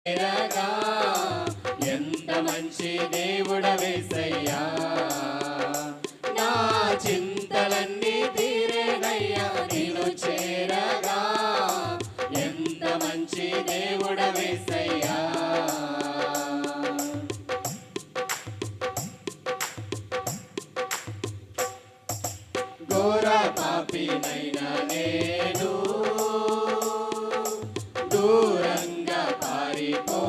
చేరగా ఎంత మంచి దేవుడవేసయ్యా నా చింతలన్నీ తీరేనయ్యా నిన్ను చేరగా ఎంత మంచి దేవుడవేసయ్యా ఘోర పాపినైనా నేను దూరంగా పారిపో